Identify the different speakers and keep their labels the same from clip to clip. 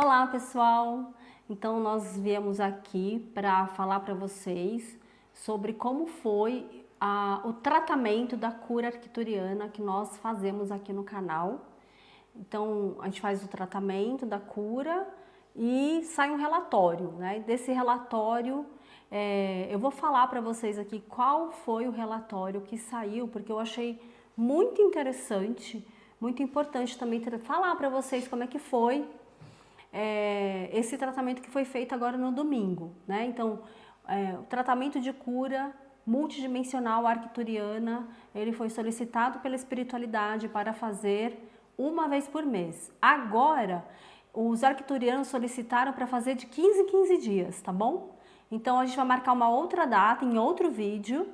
Speaker 1: Olá pessoal, então nós viemos aqui para falar para vocês sobre como foi o tratamento da cura arcturiana que nós fazemos aqui no canal. Então a gente faz o tratamento da cura e sai um relatório, né? Desse relatório eu vou falar para vocês aqui qual foi o relatório que saiu, porque eu achei muito interessante, muito importante também falar para vocês como é que foi esse tratamento que foi feito agora no domingo, né? Então, o tratamento de cura multidimensional arcturiana, ele foi solicitado pela espiritualidade para fazer uma vez por mês. Agora, os arcturianos solicitaram para fazer de 15 em 15 dias, tá bom? Então, a gente vai marcar uma outra data em outro vídeo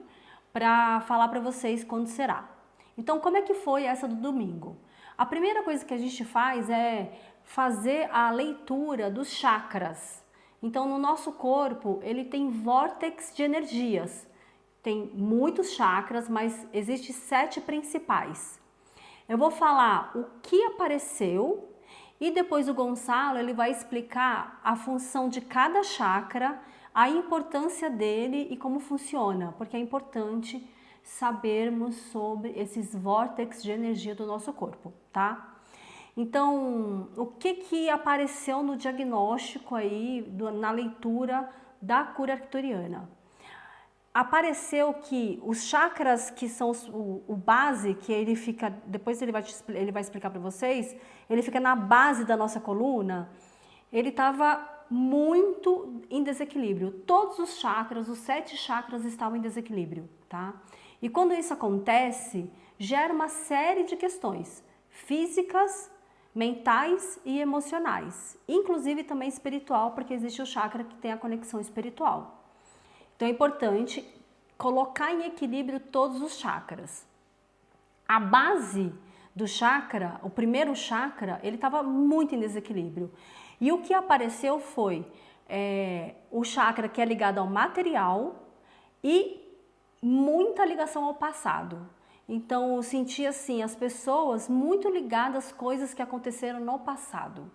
Speaker 1: para falar para vocês quando será. Então, como é que foi essa do domingo? A primeira coisa que a gente faz é fazer a leitura dos chakras. Então, no nosso corpo, ele tem vórtex de energias. Tem muitos chakras, mas existem 7 principais. Eu vou falar o que apareceu e depois o Gonçalo ele vai explicar a função de cada chakra, a importância dele e como funciona, porque é importante sabermos sobre esses vórtices de energia do nosso corpo, tá? Então, o que apareceu no diagnóstico aí, na leitura da cura arcturiana? Apareceu que os chakras que são o base, que ele fica, depois ele vai explicar para vocês, ele fica na base da nossa coluna, ele estava muito em desequilíbrio. Todos os chakras, os 7 chakras estavam em desequilíbrio, tá? E quando isso acontece, gera uma série de questões físicas, mentais e emocionais, inclusive também espiritual, porque existe o chakra que tem a conexão espiritual. Então é importante colocar em equilíbrio todos os chakras. A base do chakra, o primeiro chakra, ele estava muito em desequilíbrio. E o que apareceu foi o chakra que é ligado ao material e muita ligação ao passado. Então eu senti assim, as pessoas muito ligadas às coisas que aconteceram no passado.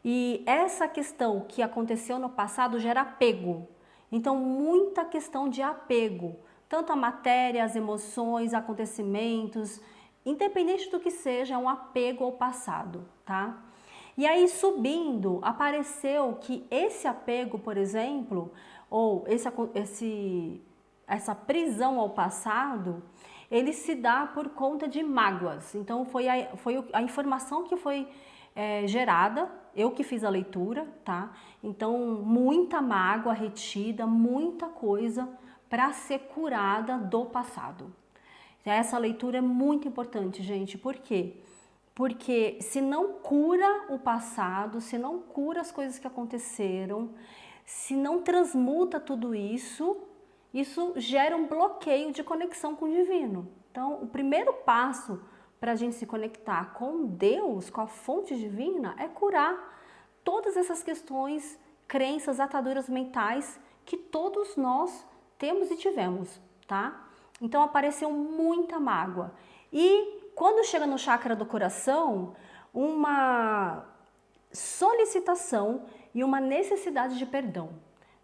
Speaker 1: E essa questão que aconteceu no passado gera apego. Então muita questão de apego, tanto a matéria, as emoções, acontecimentos, independente do que seja, é um apego ao passado, tá? E aí subindo, apareceu que esse apego, por exemplo, ou essa prisão ao passado, ele se dá por conta de mágoas. Então foi a informação que foi gerada, eu que fiz a leitura, tá? Então muita mágoa retida, muita coisa para ser curada do passado. Essa leitura é muito importante, gente. Por quê? Porque se não cura o passado, se não cura as coisas que aconteceram, se não transmuta tudo isso, isso gera um bloqueio de conexão com o divino. Então, o primeiro passo para a gente se conectar com Deus, com a fonte divina, é curar todas essas questões, crenças, ataduras mentais que todos nós temos e tivemos, tá? Então apareceu muita mágoa. E quando chega no chakra do coração, uma solicitação e uma necessidade de perdão.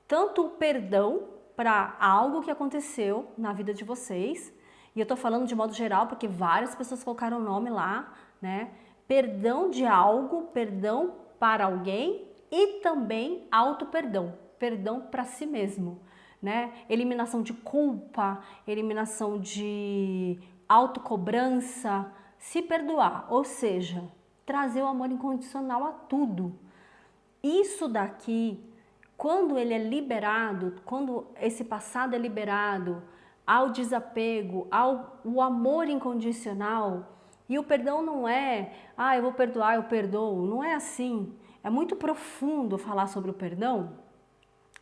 Speaker 1: Tanto o perdão para algo que aconteceu na vida de vocês, e eu tô falando de modo geral porque várias pessoas colocaram o nome lá, né? Perdão de algo, perdão para alguém e também auto-perdão, perdão para si mesmo, né? Eliminação de culpa, eliminação de autocobrança, se perdoar, ou seja, trazer o amor incondicional a tudo. Isso daqui, quando ele é liberado, quando esse passado é liberado, ao desapego, ao amor incondicional, e o perdão não é, eu vou perdoar, eu perdoo, não é assim. É muito profundo falar sobre o perdão.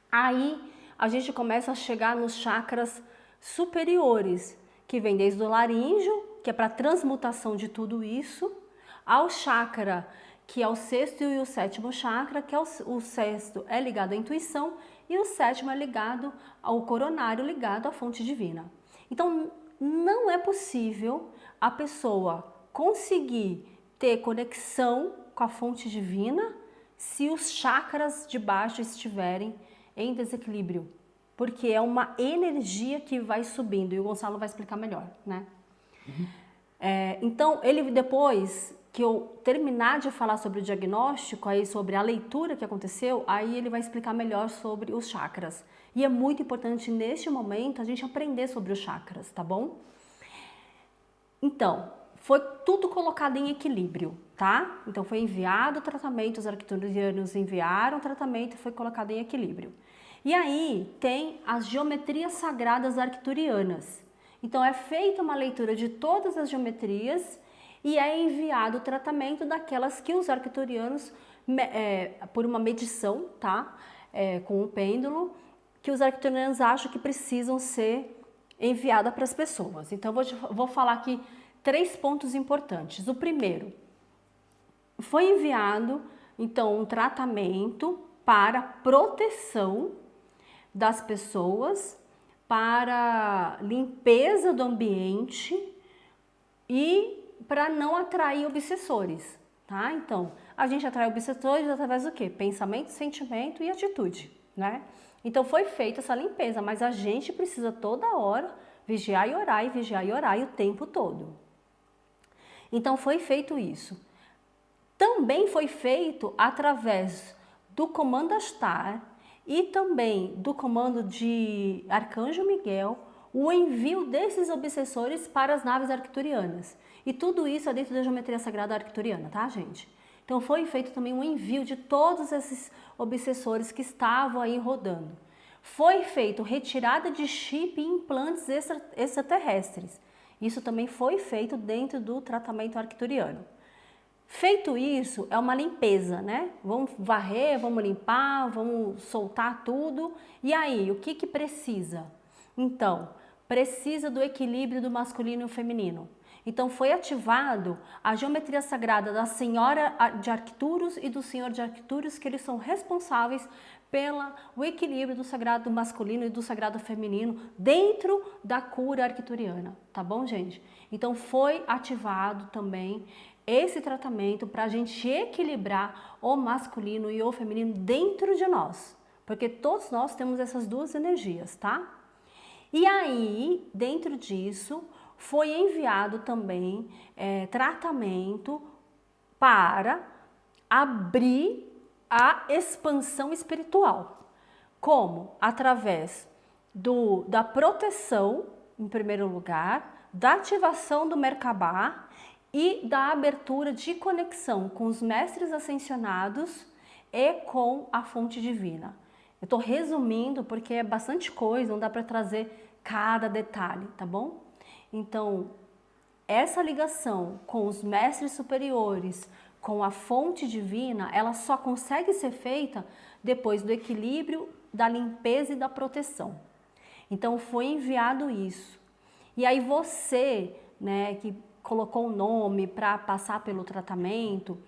Speaker 1: Aí a gente começa a chegar nos chakras superiores, que vem desde o laríngeo, que é para transmutação de tudo isso, ao chakra, que é o 6º e o 7º chakra, que é o 6º é ligado à intuição e o 7º é ligado ao coronário, ligado à fonte divina. Então, não é possível a pessoa conseguir ter conexão com a fonte divina se os chakras de baixo estiverem em desequilíbrio, porque é uma energia que vai subindo, e o Gonçalo vai explicar melhor, né? Então, ele depois que eu terminar de falar sobre o diagnóstico, aí sobre a leitura que aconteceu, aí ele vai explicar melhor sobre os chakras. E é muito importante neste momento a gente aprender sobre os chakras, tá bom? Então, foi tudo colocado em equilíbrio, tá? Então foi enviado o tratamento, os arcturianos enviaram o tratamento e foi colocado em equilíbrio. E aí tem as geometrias sagradas arcturianas. Então é feita uma leitura de todas as geometrias e é enviado o tratamento daquelas que os arcturianos, por uma medição, tá? Com um pêndulo, que os arcturianos acham que precisam ser enviadas para as pessoas. Então vou falar aqui 3 pontos importantes. O primeiro, foi enviado então um tratamento para proteção das pessoas, para limpeza do ambiente e para não atrair obsessores, tá? Então, a gente atrai obsessores através do quê? Pensamento, sentimento e atitude, né? Então foi feita essa limpeza, mas a gente precisa toda hora vigiar e orar, e vigiar e orar o tempo todo. Então foi feito isso. Também foi feito através do comando Ashtar e também do comando de Arcanjo Miguel, o envio desses obsessores para as naves arcturianas. E tudo isso é dentro da geometria sagrada arcturiana, tá, gente? Então foi feito também um envio de todos esses obsessores que estavam aí rodando. Foi feito retirada de chip e implantes extraterrestres. Isso também foi feito dentro do tratamento arcturiano. Feito isso, é uma limpeza, né? Vamos varrer, vamos limpar, vamos soltar tudo. E aí, o que precisa? Então, precisa do equilíbrio do masculino e o feminino. Então, foi ativado a geometria sagrada da Senhora de Arcturus e do Senhor de Arcturus, que eles são responsáveis pelo equilíbrio do sagrado masculino e do sagrado feminino dentro da cura arcturiana, tá bom, gente? Então, foi ativado também esse tratamento para a gente equilibrar o masculino e o feminino dentro de nós, porque todos nós temos essas duas energias, tá? E aí, dentro disso, foi enviado também tratamento para abrir a expansão espiritual. Como? Através da proteção, em primeiro lugar, da ativação do Merkabah e da abertura de conexão com os mestres ascensionados e com a fonte divina. Eu estou resumindo porque é bastante coisa, não dá para trazer cada detalhe, tá bom? Então, essa ligação com os mestres superiores, com a fonte divina, ela só consegue ser feita depois do equilíbrio, da limpeza e da proteção. Então, foi enviado isso. E aí você, né, que colocou o nome para passar pelo tratamento,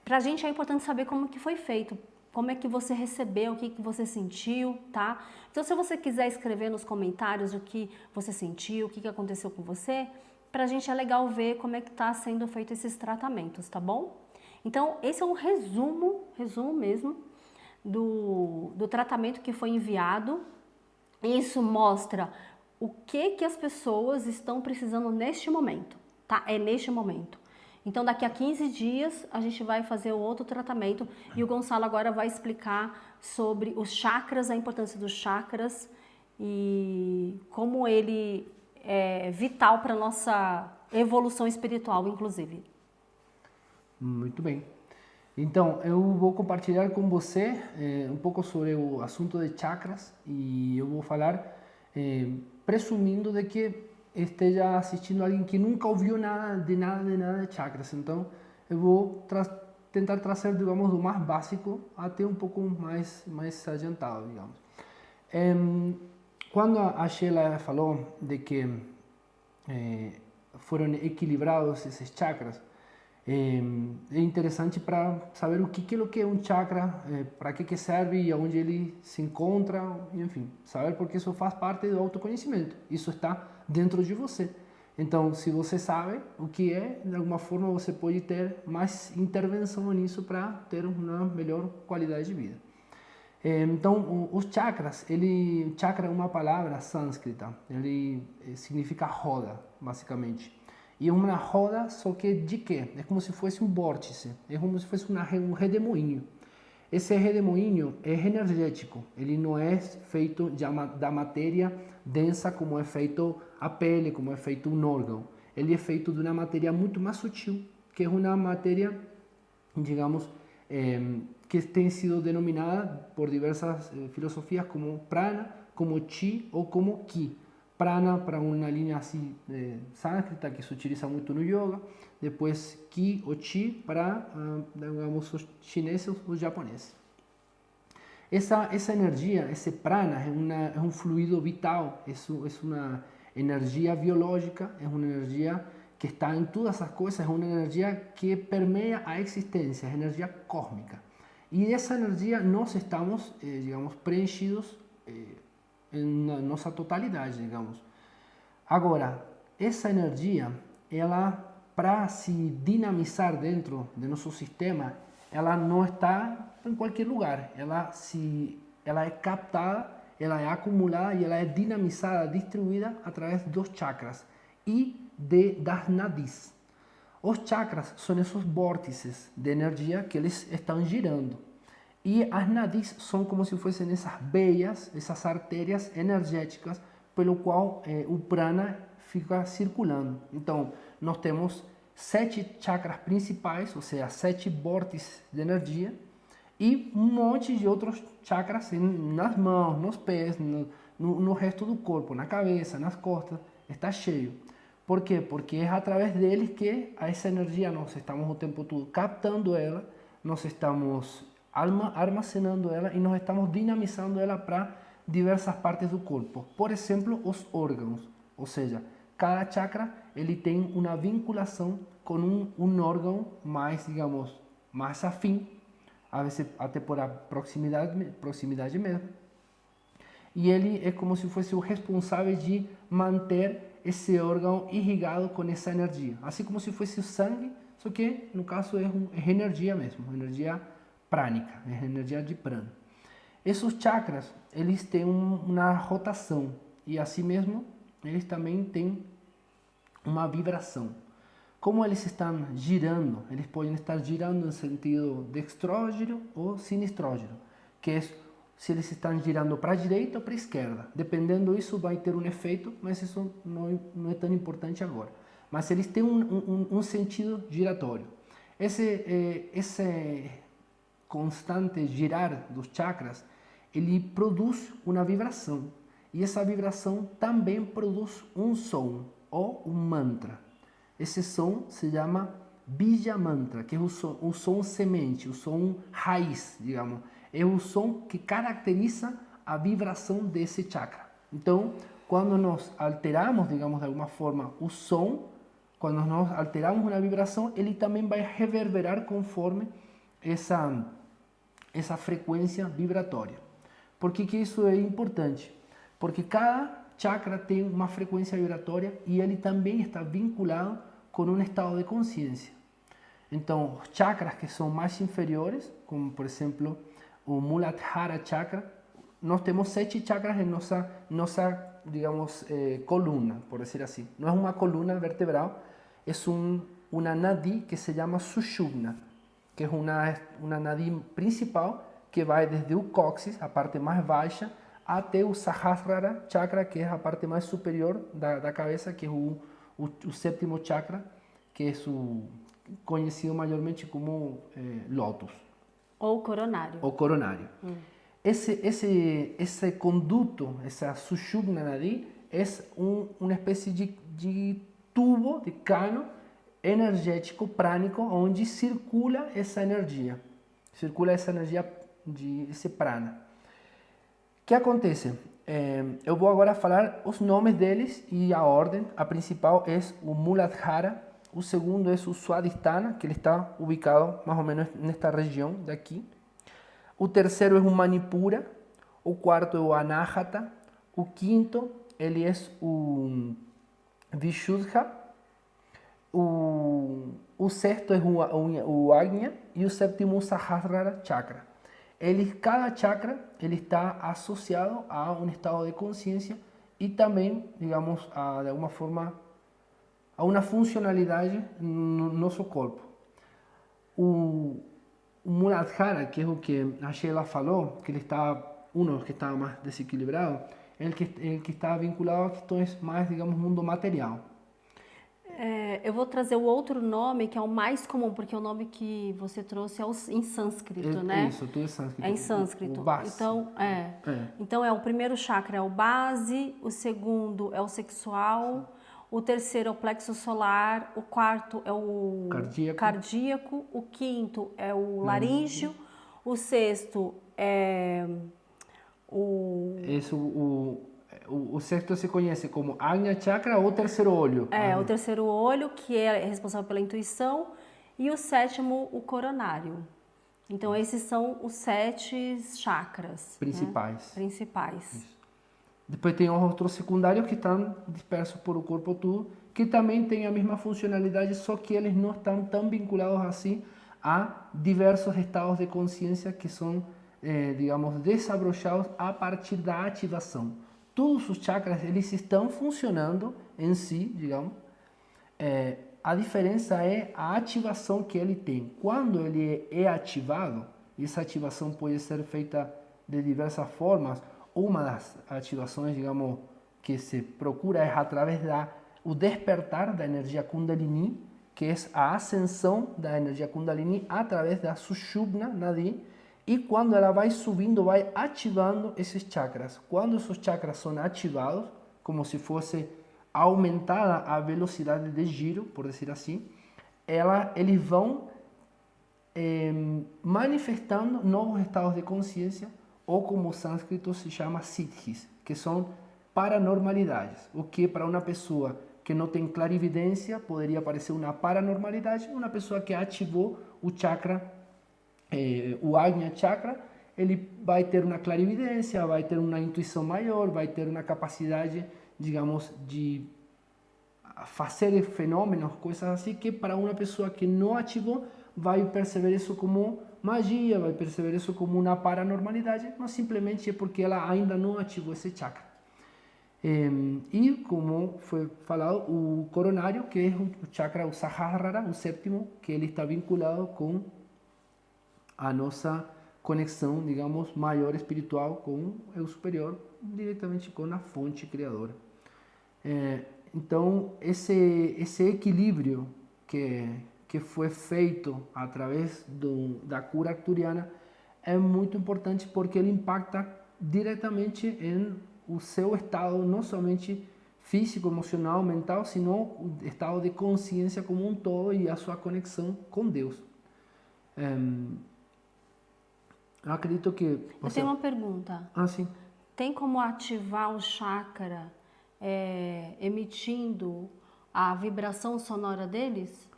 Speaker 1: para a gente é importante saber como que foi feito, como é que você recebeu, o que você sentiu, tá? Então, se você quiser escrever nos comentários o que você sentiu, o que aconteceu com você, para a gente é legal ver como é que está sendo feito esses tratamentos, tá bom? Então, esse é um resumo mesmo do tratamento que foi enviado. Isso mostra o que as pessoas estão precisando neste momento, tá? É neste momento. Então, daqui a 15 dias, a gente vai fazer o outro tratamento e o Gonçalo agora vai explicar sobre os chakras, a importância dos chakras e como ele é vital para a nossa evolução espiritual, inclusive.
Speaker 2: Muito bem. Então, eu vou compartilhar com você um pouco sobre o assunto de chakras e eu vou falar presumindo de que esteja assistindo alguém que nunca ouviu nada de chakras. Então, eu vou tentar trazer, digamos, do mais básico até um pouco mais adiantado, digamos. Quando a Sheila falou de que foram equilibrados esses chakras, é interessante para saber o que é um chakra, para que serve e onde ele se encontra, enfim, saber porque isso faz parte do autoconhecimento, isso está dentro de você. Então, se você sabe o que é, de alguma forma você pode ter mais intervenção nisso para ter uma melhor qualidade de vida. Então, os chakras, chakra é uma palavra sânscrita, ele significa roda, basicamente. E uma roda, só que de quê? É como se fosse um vórtice, é como se fosse um redemoinho. Esse redemoinho é energético, ele não é feito da matéria densa como é feito a pele, como é feito um órgão. Ele é feito de uma matéria muito mais sutil, que é uma matéria, digamos, que tem sido denominada por diversas filosofias como prana, como chi ou como ki. Prana para uma linha assim sânscrita que se utiliza muito no yoga, depois ki ou chi para, digamos, os chineses ou os japoneses. Essa energia, esse prana, é um fluido vital, é uma energia biológica, é uma energia que está em todas as coisas, é uma energia que permeia a existência, é energia cósmica. E essa energia nós estamos, digamos, preenchidos na nossa totalidade, digamos. Agora, essa energia, ela, para se dinamizar dentro do nosso sistema, ela não está em qualquer lugar. Ela é captada, ela é acumulada e ela é dinamizada, distribuída através dos chakras e das nadis. Os chakras são esses vórtices de energia que eles estão girando. E as nadis são como se fossem essas veias, essas artérias energéticas pelo qual o prana fica circulando. Então, nós temos 7 chakras principais, ou seja, 7 vórtices de energia, e um monte de outros chakras nas mãos, nos pés, no resto do corpo, na cabeça, nas costas, está cheio. Por quê? Porque é através deles que essa energia nós estamos o tempo todo captando ela, nós estamos armazenando ela e nós estamos dinamizando ela para diversas partes do corpo. Por exemplo, os órgãos, ou seja, cada chakra ele tem uma vinculação com um órgão mais, digamos, mais afim, a vezes até por a proximidade mesmo. E ele é como se fosse o responsável de manter esse órgão irrigado com essa energia. Assim como se fosse o sangue, só que no caso é energia mesmo, energia prânica, é energia de prana. Esses chakras, eles têm uma rotação e assim mesmo eles também têm uma vibração. Como eles estão girando, eles podem estar girando em sentido dextrógeno ou sinistrógeno, que é se eles estão girando para a direita ou para a esquerda. Dependendo disso, vai ter um efeito, mas isso não é tão importante agora. Mas eles têm um sentido giratório. Esse constante girar dos chakras, ele produz uma vibração. E essa vibração também produz um som ou um mantra. Esse som se chama Bija Mantra, que é o som semente, o som raiz, digamos. É o som que caracteriza a vibração desse chakra. Então, quando nós alteramos, digamos, de alguma forma, o som, quando nós alteramos uma vibração, ele também vai reverberar conforme essa frequência vibratória. Por que isso é importante? Porque cada chakra tem uma frequência vibratória e ele também está vinculado com um estado de consciência. Então, os chakras que são mais inferiores, como por exemplo o Muladhara chakra, nós temos 7 chakras em nossa digamos, coluna, por dizer assim. Não é uma coluna vertebral, é uma nadi que se chama Sushumna, que é uma nadi principal que vai desde o cóccix, a parte mais baixa, até o Sahasrara chakra, que é a parte mais superior da cabeça, que é o 7º chakra, que é conhecido maiormente como lótus.
Speaker 1: Ou coronário.
Speaker 2: O coronário. Esse conduto, essa Sushumna Nadi, é uma espécie de tubo, de cano energético, prânico, onde circula essa energia. Circula essa energia esse prana. O que acontece? Eu vou agora falar os nomes deles e a ordem. A principal é o Muladhara, o segundo é o Swadhisthana, que ele está ubicado mais ou menos nesta região daqui. O terceiro é o Manipura, o quarto é o Anahata, o quinto ele é o Vishuddha, o sexto é o Agnya e o sétimo o Sahasrara Chakra. Cada chakra ele está associado a um estado de consciência e também, digamos, de alguma forma, a uma funcionalidade no nosso corpo. O Muladhara, que é o que a Sheila falou, que ele está, uno que estava mais desequilibrado, é el que está vinculado a questões mais, digamos, mundo material.
Speaker 1: Eu vou trazer o outro nome, que é o mais comum, porque o nome que você trouxe é em sânscrito, né?
Speaker 2: Isso, tudo em sânscrito.
Speaker 1: É em sânscrito.
Speaker 2: O base.
Speaker 1: Então, o primeiro chakra é o base, o segundo é o sexual, o terceiro é o plexo solar, o quarto é o cardíaco, o quinto é o laríngeo, o sexto é
Speaker 2: o sexto se conhece como Agnya Chakra ou terceiro olho.
Speaker 1: O terceiro olho, que é responsável pela intuição, e o sétimo, o coronário. Então, esses são os 7 chakras
Speaker 2: principais.
Speaker 1: Né? Principais.
Speaker 2: Isso. Depois tem os outros secundários que estão dispersos por o corpo todo, que também têm a mesma funcionalidade, só que eles não estão tão vinculados assim a diversos estados de consciência que são, digamos, desabrochados a partir da ativação. Todos os chakras, eles estão funcionando em si, digamos. A diferença é a ativação que ele tem. Quando ele é ativado, e essa ativação pode ser feita de diversas formas, uma das ativações, digamos, que se procura é através do despertar da energia Kundalini, que é a ascensão da energia Kundalini através da Sushumna Nadi, e quando ela vai subindo, vai ativando esses chakras. Quando esses chakras são ativados, como se fosse aumentada a velocidade de giro, por dizer assim, eles vão manifestando novos estados de consciência, ou como o sânscrito se chama siddhis, que são paranormalidades. O que para uma pessoa que não tem clarividência poderia parecer uma paranormalidade, uma pessoa que ativou o chakra, o Agnya Chakra, ele vai ter uma clarividência, vai ter uma intuição maior, vai ter uma capacidade, digamos, de fazer fenômenos, coisas assim, que para uma pessoa que não ativou, vai perceber isso como magia, vai perceber isso como uma paranormalidade, mas simplesmente é porque ela ainda não ativou esse chakra. E como foi falado, o coronário, que é o chakra, o Sahasrara, o sétimo, que ele está vinculado com a nossa conexão, digamos, maior espiritual com o superior, diretamente com a fonte criadora. Então, esse equilíbrio que foi feito através da cura arcturiana é muito importante porque ele impacta diretamente em o seu estado, não somente físico, emocional, mental, sino o estado de consciência como um todo e a sua conexão com Deus. Eu acredito que...
Speaker 1: Eu tenho uma pergunta.
Speaker 2: Sim.
Speaker 1: Tem como ativar o chakra emitindo a vibração sonora deles?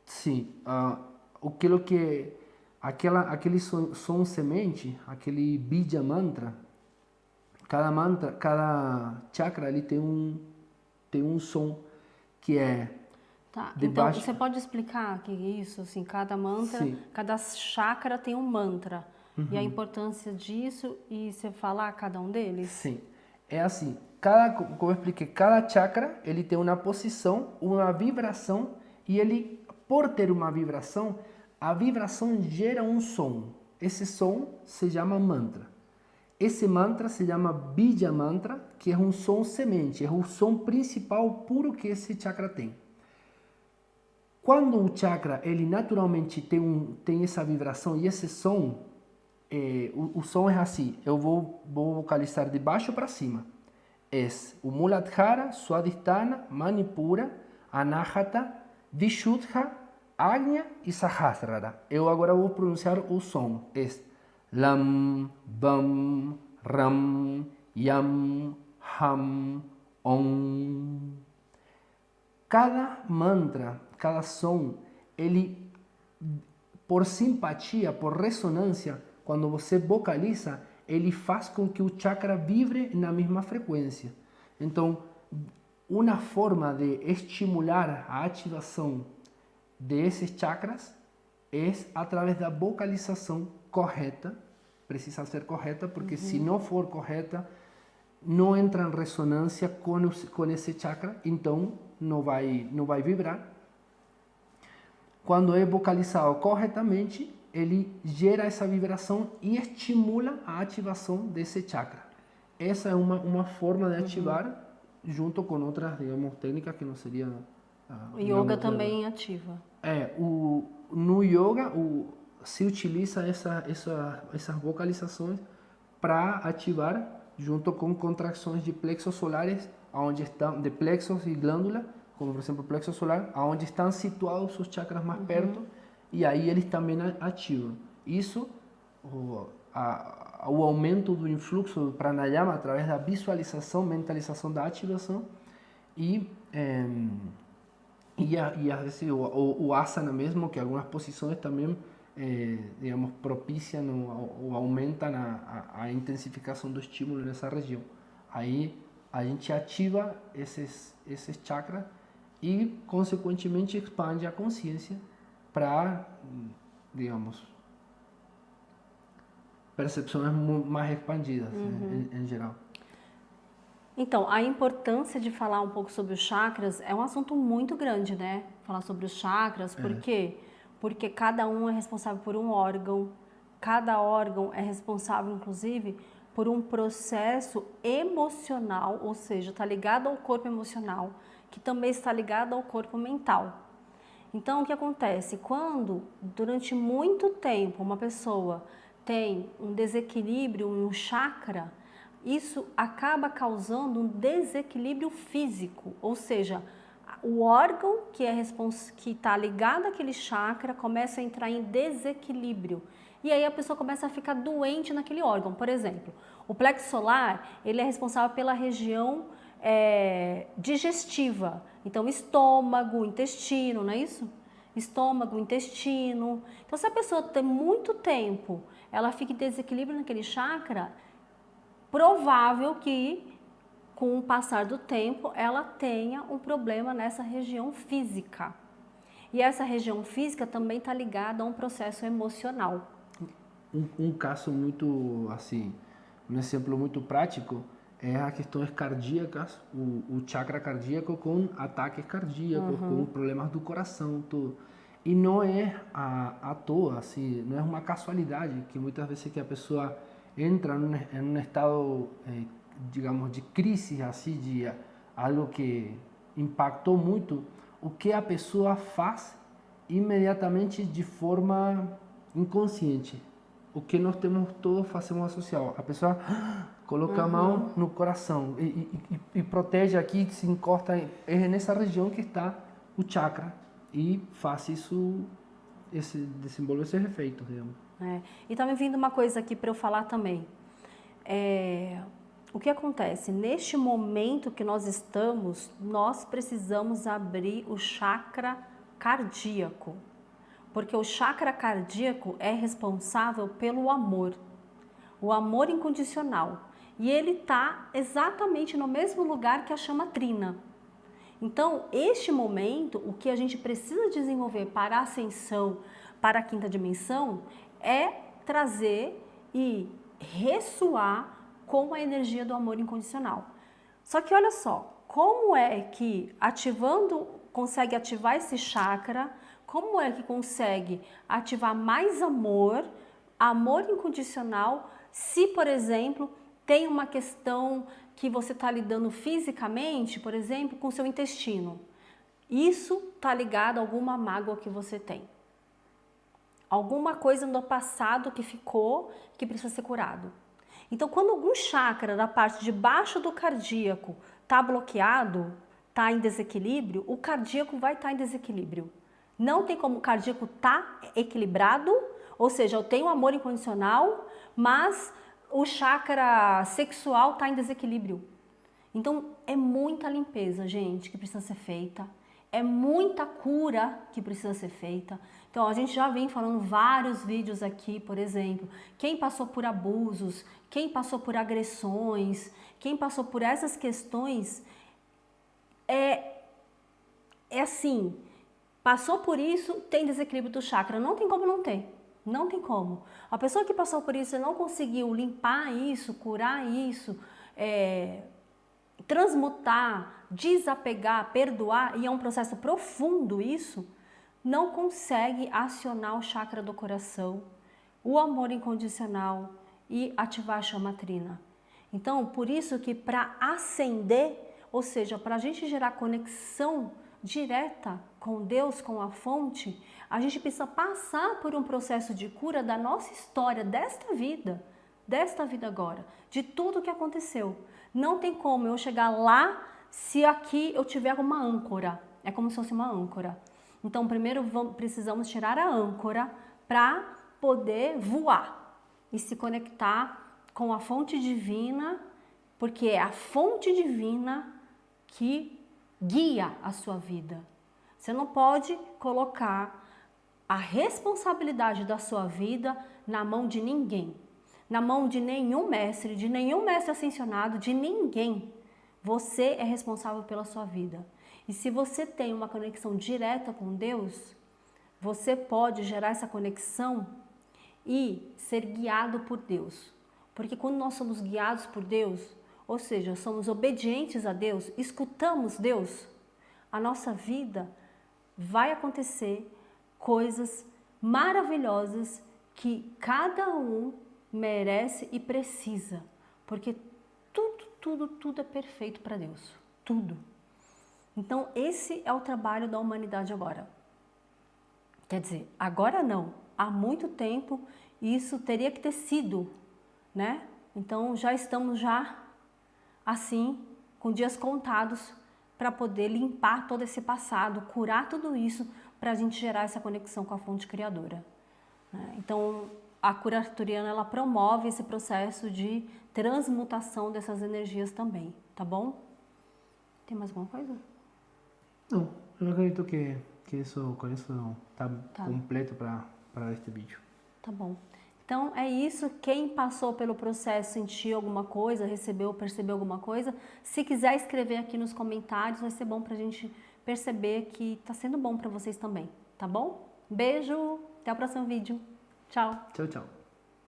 Speaker 2: Sim. Aquele som semente, aquele bija mantra, cada chakra ele tem um som que é...
Speaker 1: Tá, então você pode explicar que isso, assim, cada mantra, sim, cada chakra tem um mantra, e a importância disso, e você falar cada um deles?
Speaker 2: Sim, é assim, como eu expliquei, cada chakra ele tem uma posição, uma vibração, e ele, por ter uma vibração, a vibração gera um som. Esse som se chama mantra. Esse mantra se chama Bija Mantra, que é um som semente, é o som principal puro que esse chakra tem. Quando o chakra ele naturalmente tem essa vibração e esse som, o som é assim, eu vou vocalizar de baixo para cima. É o Muladhara, Swadhisthana, Manipura, Anahata, Vishuddha, Agnya e Sahasrara. Eu agora vou pronunciar o som. É Lam, Bam, Ram, Yam, Ham, Om. Cada mantra, cada som, ele, por simpatia, por ressonância, quando você vocaliza, ele faz com que o chakra vibre na mesma frequência. Então, uma forma de estimular a ativação desses chakras é através da vocalização correta. Precisa ser correta, porque se não for correta, não entra em ressonância com esse chakra, então não vai vibrar. Quando é vocalizado corretamente, ele gera essa vibração e estimula a ativação desse chakra. Essa é uma forma de ativar, junto com outras, digamos, técnicas que não seria...
Speaker 1: O yoga também ativa.
Speaker 2: No yoga se utiliza essas vocalizações para ativar, junto com contrações de plexos solares, onde estão, de plexos e glândulas, como por exemplo o plexo solar, onde estão situados os chakras mais perto, e aí eles também ativam. Isso, o aumento do influxo do pranayama através da visualização, mentalização da ativação, e às vezes o asana mesmo, que algumas posições também, digamos, propiciam ou aumentam a intensificação do estímulo nessa região. Aí a gente ativa esses chakras e, consequentemente, expande a consciência para, digamos, percepções mais expandidas, em geral.
Speaker 1: Então, a importância de falar um pouco sobre os chakras é um assunto muito grande, né? Falar sobre os chakras, por quê? Porque cada um é responsável por um órgão, cada órgão é responsável, inclusive, por um processo emocional, ou seja, está ligado ao corpo emocional, que também está ligado ao corpo mental. Então, o que acontece? Quando, durante muito tempo, uma pessoa tem um desequilíbrio em um chakra, isso acaba causando um desequilíbrio físico, ou seja, o órgão que está ligado àquele chakra começa a entrar em desequilíbrio. E aí a pessoa começa a ficar doente naquele órgão. Por exemplo, o plexo solar, ele é responsável pela região digestiva. Então, estômago, intestino, não é isso? Estômago, intestino. Então, se a pessoa tem muito tempo, ela fica em desequilíbrio naquele chakra, provável que, com o passar do tempo, ela tenha um problema nessa região física. E essa região física também está ligada a um processo emocional.
Speaker 2: Um caso muito, assim, um exemplo muito prático é as questões cardíacas, o chakra cardíaco com ataques cardíacos, com problemas do coração, tudo. E não é à toa, assim, não é uma casualidade que muitas vezes que a pessoa entra em um estado, digamos, de crise, assim, de algo que impactou muito, o que a pessoa faz imediatamente de forma inconsciente. O que nós temos todos fazemos associado. A pessoa coloca a mão no coração e protege aqui, se encosta, é nessa região que está o chakra e faz isso, desenvolve esses efeitos, digamos.
Speaker 1: E está me vindo uma coisa aqui para eu falar também. O que acontece? Neste momento que nós estamos, nós precisamos abrir o chakra cardíaco. Porque o chakra cardíaco é responsável pelo amor. O amor incondicional. E ele está exatamente no mesmo lugar que a chama trina. Então, este momento, o que a gente precisa desenvolver para a ascensão, para a quinta dimensão, é trazer e ressoar com a energia do amor incondicional. Só que olha só, como é que consegue ativar esse chakra, como é que consegue ativar mais amor, amor incondicional, se, por exemplo, tem uma questão que você está lidando fisicamente, por exemplo, com o seu intestino. Isso está ligado a alguma mágoa que você tem. Alguma coisa no passado que ficou, que precisa ser curado. Então, quando algum chakra da parte de baixo do cardíaco está bloqueado, está em desequilíbrio, o cardíaco vai estar em desequilíbrio. Não tem como o cardíaco estar equilibrado, ou seja, eu tenho amor incondicional, mas o chakra sexual está em desequilíbrio. Então, é muita limpeza, gente, que precisa ser feita. É muita cura que precisa ser feita. Então, a gente já vem falando vários vídeos aqui, por exemplo, quem passou por abusos, quem passou por agressões, quem passou por essas questões, é assim, passou por isso, tem desequilíbrio do chakra, não tem como não ter, não tem como. A pessoa que passou por isso e não conseguiu limpar isso, curar isso, transmutar, desapegar, perdoar, e é um processo profundo isso, não consegue acionar o chakra do coração, o amor incondicional e ativar a chama trina. Então, por isso que para acender, ou seja, para a gente gerar conexão direta com Deus, com a fonte, a gente precisa passar por um processo de cura da nossa história, desta vida agora, de tudo que aconteceu. Não tem como eu chegar lá se aqui eu tiver uma âncora. É como se fosse uma âncora. Então, primeiro precisamos tirar a âncora para poder voar e se conectar com a fonte divina, porque é a fonte divina que guia a sua vida. Você não pode colocar a responsabilidade da sua vida na mão de ninguém, na mão de nenhum mestre ascensionado, de ninguém. Você é responsável pela sua vida. E se você tem uma conexão direta com Deus, você pode gerar essa conexão e ser guiado por Deus. Porque quando nós somos guiados por Deus, ou seja, somos obedientes a Deus, escutamos Deus, a nossa vida vai acontecer coisas maravilhosas que cada um merece e precisa. Porque tudo é perfeito para Deus. Tudo. Então, esse é o trabalho da humanidade agora. Quer dizer, agora não. Há muito tempo isso teria que ter sido, né? Então, já estamos assim, com dias contados para poder limpar todo esse passado, curar tudo isso para a gente gerar essa conexão com a fonte criadora. Né? Então, a cura arcturiana, ela promove esse processo de transmutação dessas energias também, tá bom? Tem mais alguma coisa?
Speaker 2: Não, eu acredito que isso, com isso tá completo para este vídeo.
Speaker 1: Tá bom. Então é isso, quem passou pelo processo, sentiu alguma coisa, recebeu, percebeu alguma coisa, se quiser escrever aqui nos comentários, vai ser bom pra gente perceber que tá sendo bom pra vocês também, tá bom? Beijo, até o próximo vídeo. Tchau.
Speaker 2: Tchau, tchau.